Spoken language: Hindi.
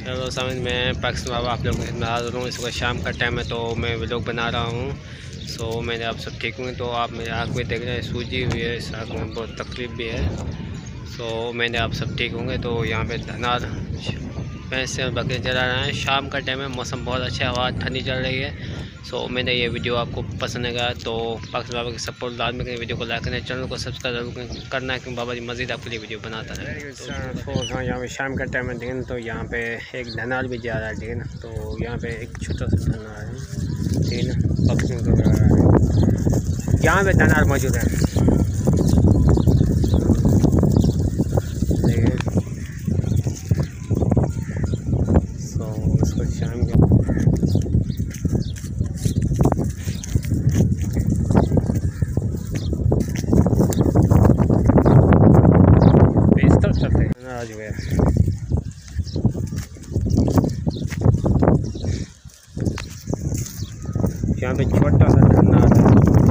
चलो समझ में पाकिस्तान बाबा आप लोग नाराज़ हूँ। इस वक्त शाम का टाइम है तो मैं व्लॉग बना रहा हूँ। सो मैंने आप सब ठीक होंगे। तो आप मेरे आँख में देख रहे हैं सूजी हुई है, इस आँख में बहुत तकलीफ़ भी है। सो मैंने आप सब ठीक होंगे। तो यहाँ पे धनार भैंसे और बकरे चला रहे हैं। शाम का टाइम है, मौसम बहुत अच्छा है, हवा ठंडी चल रही है। सो मैंने ये वीडियो आपको पसंद आएगा तो पाकिस्तान बाबा की सपोर्ट लाद में वीडियो को लाइक करें, चैनल को सब्सक्राइब जरूर करना है क्योंकि बाबा जी मज़ीद आपके लिए वीडियो बनाता है। तो यहाँ पे शाम का टाइम है, लेकिन तो यहाँ पे एक धनार भी जा रहा है, ठीक है ना। तो यहाँ पे एक छोटा सा धनार है, ठीक है ना, पक्षियों को यहाँ पे धनार मौजूद है, ठीक है। सो इसको शाम के आज गया यहाँ पे छोटा सा धनार है।